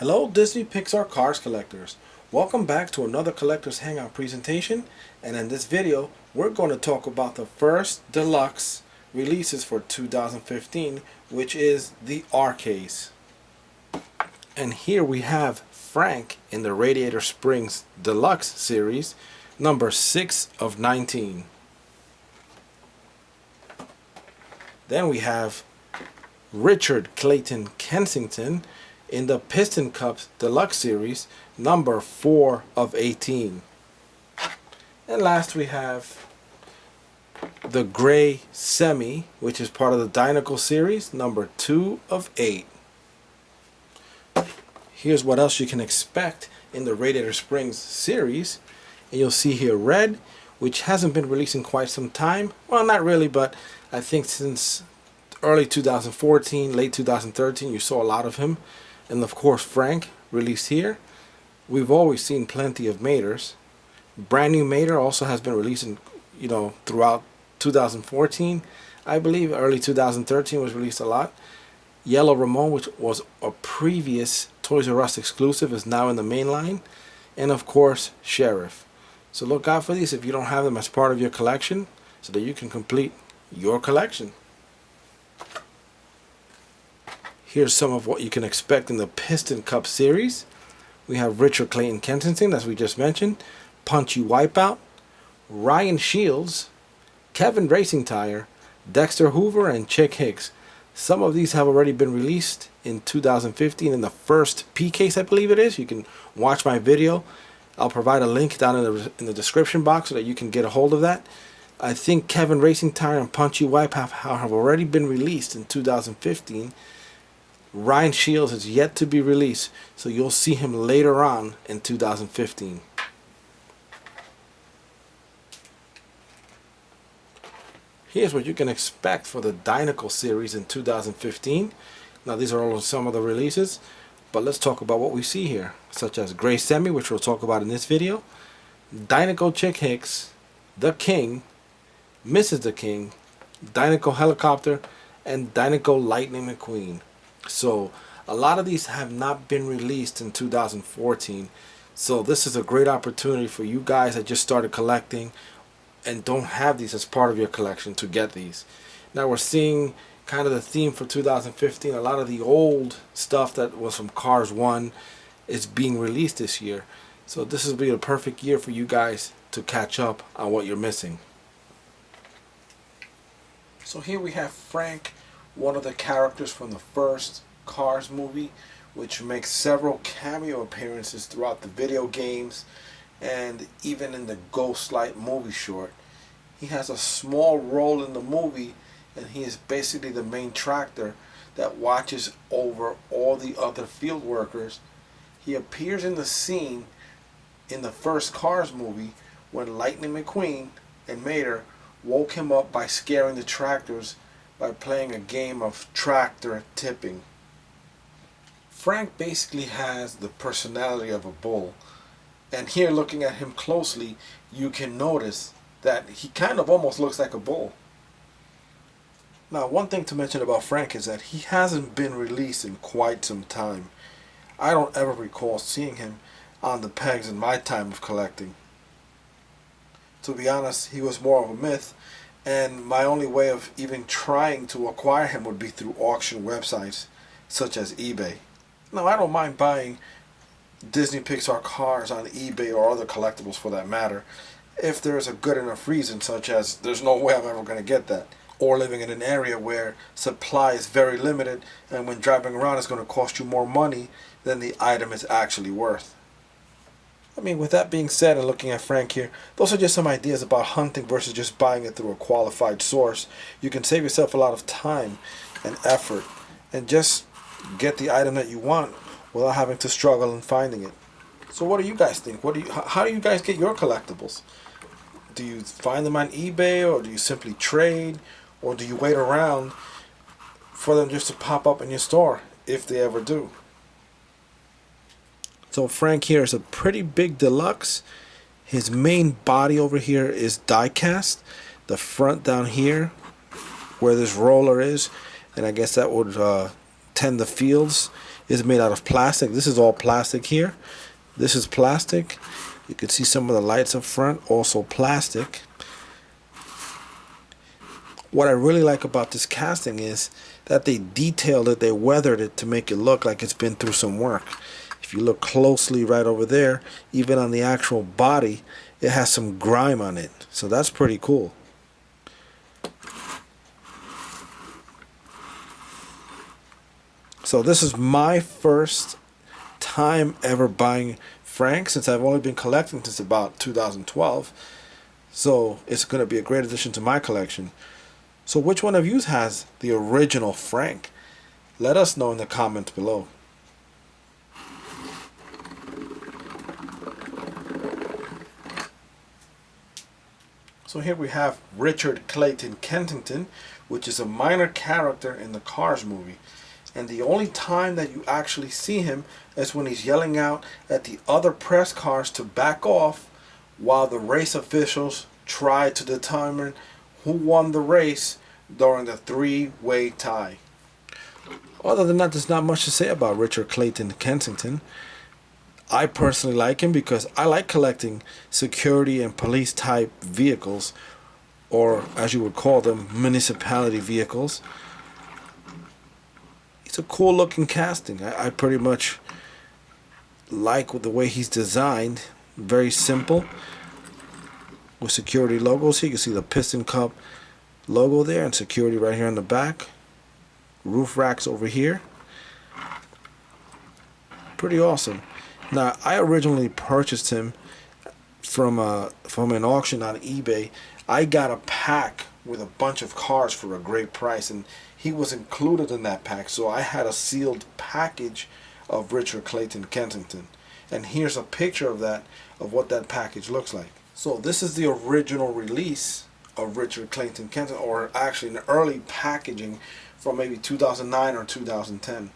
Hello Disney Pixar Cars collectors. Welcome back to another Collectors Hangout presentation, and in this video we're going to talk about the first deluxe releases for 2015, which is the R Case. And here we have Frank in the Radiator Springs Deluxe series, number 6 of 19. Then we have Richard Clayton Kensington in the Piston Cups Deluxe Series, number 4 of 18. And last we have the Gray Semi, which is part of the Dinoco Series, number 2 of 8. Here's what else you can expect in the Radiator Springs series. And you'll see here red, which hasn't been released in quite some time. Well, not really, but I think since early 2014, late 2013, you saw a lot of him. And of course Frank released here. We've always seen plenty of Maters. Brand new Mater also has been released throughout 2014. I believe early 2013 was released a lot. Yellow Ramon, which was a previous Toys R Us exclusive, is now in the main line. And of course Sheriff. So look out for these if you don't have them as part of your collection, so that you can complete your collection. Here's some of what you can expect in the Piston Cup series. We have Richard Clayton Kensington, as we just mentioned, Punchy Wipeout, Ryan Shields, Kevin Racing Tire, Dexter Hoover, and Chick Hicks. Some of these have already been released in 2015 in the first P case, I believe it is. You can watch my video. I'll provide a link down in the description box so that you can get a hold of that. I think Kevin Racing Tire and Punchy Wipeout have already been released in 2015. Ryan Shields is yet to be released, so you'll see him later on in 2015. Here's what you can expect for the Dinoco series in 2015. Now these are all some of the releases, but let's talk about what we see here, such as Gray Semi, which we'll talk about in this video, Dinoco Chick Hicks, The King, Mrs. The King, Dinoco Helicopter, and Dinoco Lightning McQueen. So a lot of these have not been released in 2014, so this is a great opportunity for you guys that just started collecting and don't have these as part of your collection to get these. Now we're seeing kind of the theme for 2015. A lot of the old stuff that was from Cars 1 is being released this year, so this will be a perfect year for you guys to catch up on what you're missing. So here we have Frank, one of the characters from the first Cars movie, which makes several cameo appearances throughout the video games and even in the Ghost Light movie short. He has a small role in the movie, and he is basically the main tractor that watches over all the other field workers. He appears in the scene in the first Cars movie when Lightning McQueen and Mater woke him up by scaring the tractors by playing a game of tractor tipping. Frank basically has the personality of a bull, and here looking at him closely you can notice that he kind of almost looks like a bull. Now one thing to mention about Frank is that he hasn't been released in quite some time. I don't ever recall seeing him on the pegs in my time of collecting. To be honest, he was more of a myth, and my only way of even trying to acquire him would be through auction websites such as eBay. Now I don't mind buying Disney Pixar cars on eBay or other collectibles for that matter, if there's a good enough reason, such as there's no way I'm ever going to get that, or living in an area where supply is very limited and when driving around it's going to cost you more money than the item is actually worth. I mean, with that being said, and looking at Frank here, those are just some ideas about hunting versus just buying it through a qualified source. You can save yourself a lot of time and effort and just get the item that you want without having to struggle in finding it. So what do you guys think? How do you guys get your collectibles? Do you find them on eBay, or do you simply trade, or do you wait around for them just to pop up in your store, if they ever do? So Frank here is a pretty big deluxe. His main body over here is die cast. The front down here, where this roller is, and I guess that would tend the fields, is made out of plastic. This is all plastic here. This is plastic. You can see some of the lights up front, also plastic. What I really like about this casting is that they detailed it, they weathered it to make it look like it's been through some work. If you look closely right over there, even on the actual body, it has some grime on it. So that's pretty cool. So this is my first time ever buying Frank, since I've only been collecting since about 2012. So it's going to be a great addition to my collection. So which one of you has the original Frank? Let us know in the comments below. So here we have Richard Clayton Kensington, which is a minor character in the Cars movie. And the only time that you actually see him is when he's yelling out at the other press cars to back off while the race officials try to determine who won the race during the three-way tie. Other than that, there's not much to say about Richard Clayton Kensington. I personally like him because I like collecting security and police type vehicles, or as you would call them, municipality vehicles. It's a cool looking casting. I pretty much like the way he's designed. Very simple. With security logos here, you can see the Piston Cup logo there and security right here on the back. Roof racks over here. Pretty awesome. Now, I originally purchased him from an auction on eBay. I got a pack with a bunch of cars for a great price, and he was included in that pack. So I had a sealed package of Richard Clayton Kensington. And here's a picture of that, of what that package looks like. So this is the original release of Richard Clayton Kensington, or actually an early packaging from maybe 2009 or 2010.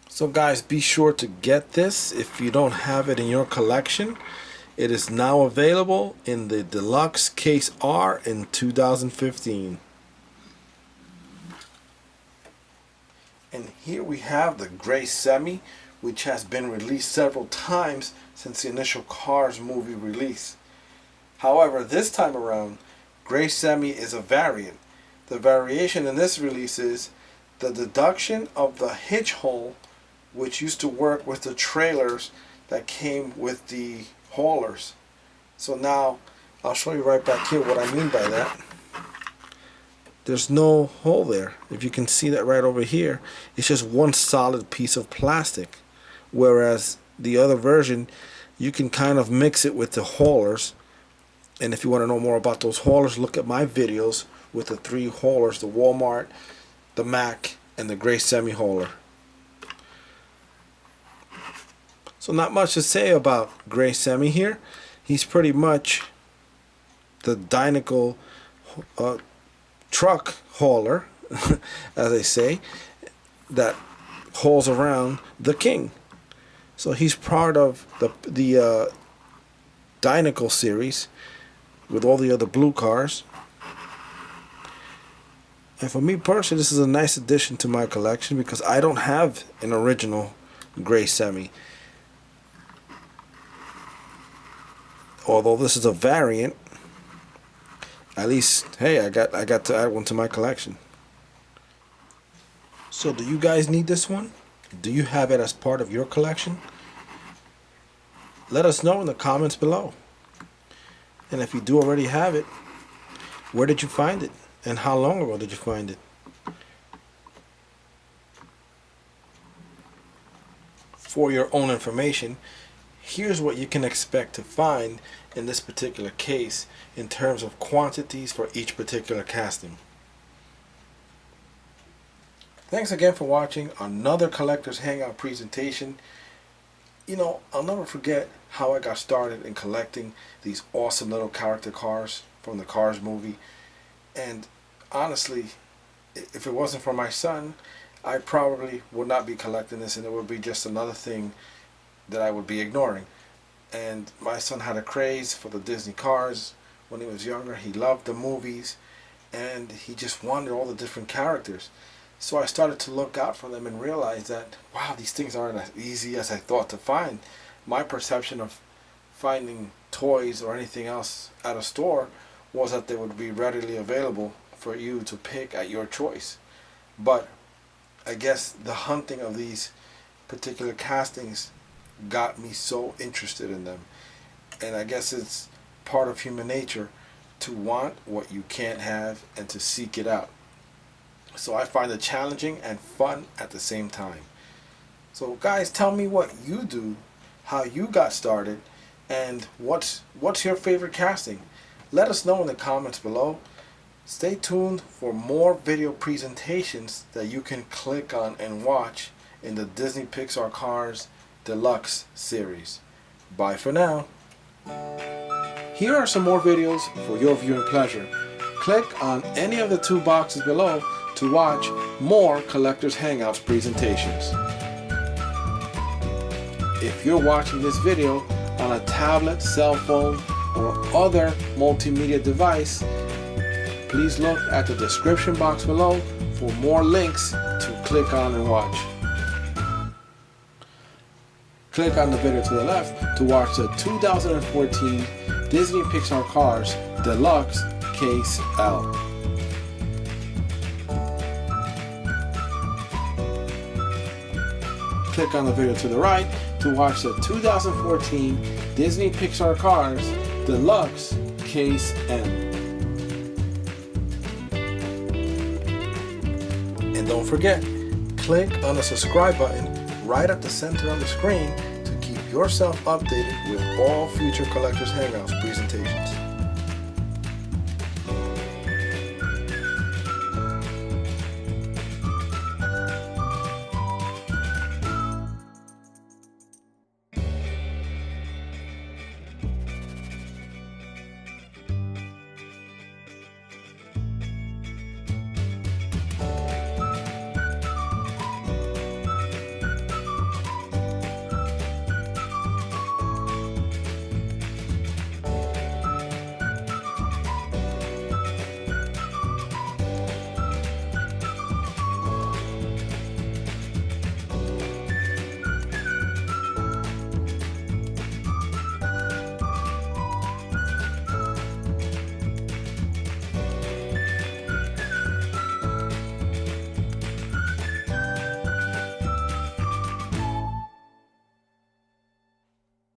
So guys, be sure to get this if you don't have it in your collection. It is now available in the Deluxe Case R in 2015. And here we have the gray semi, which has been released several times since the initial Cars movie release. However, this time around, gray semi is a variant. The variation in this release is the deduction of the hitch hole, which used to work with the trailers that came with the haulers. So now I'll show you right back here what I mean by that. There's no hole there. If you can see that right over here, it's just one solid piece of plastic. Whereas the other version, you can kind of mix it with the haulers. And if you want to know more about those haulers, look at my videos with the three haulers: the Walmart, the Mac, and the gray semi hauler. So not much to say about gray semi here. He's pretty much the identical truck hauler, as they say, that hauls around the king. So he's part of the Dynacle series with all the other blue cars. And for me personally, this is a nice addition to my collection because I don't have an original gray semi. Although this is a variant, at least, hey, I got to add one to my collection. So do you guys need this one? Do you have it as part of your collection? Let us know in the comments below. And if you do already have it, where did you find it? And how long ago did you find it? For your own information, here's what you can expect to find in this particular case in terms of quantities for each particular casting. Thanks again for watching another Collector's Hangout presentation. You know, I'll never forget how I got started in collecting these awesome little character cars from the Cars movie. And honestly, if it wasn't for my son, I probably would not be collecting this, and it would be just another thing that I would be ignoring. And my son had a craze for the Disney cars when he was younger. He loved the movies, and he just wanted all the different characters. So I started to look out for them and realize that, wow, these things aren't as easy as I thought to find. My perception of finding toys or anything else at a store was that they would be readily available for you to pick at your choice. But I guess the hunting of these particular castings got me so interested in them. And I guess it's part of human nature to want what you can't have and to seek it out. So I find it challenging and fun at the same time. So guys, tell me what you do, how you got started, and what's your favorite casting. Let us know in the comments below. Stay tuned for more video presentations that you can click on and watch in the Disney Pixar Cars Deluxe series. Bye for now. Here are some more videos for your viewing pleasure. Click on any of the 2 boxes below to watch more Collectors Hangouts presentations. If you're watching this video on a tablet, cell phone, or other multimedia device, please look at the description box below for more links to click on and watch. Click on the video to the left to watch the 2014 Disney Pixar Cars Deluxe Case L. Click on the video to the right to watch the 2014 Disney Pixar Cars Deluxe Case M. And don't forget, click on the subscribe button right at the center of the screen to keep yourself updated with all future Collectors Hangouts presentations.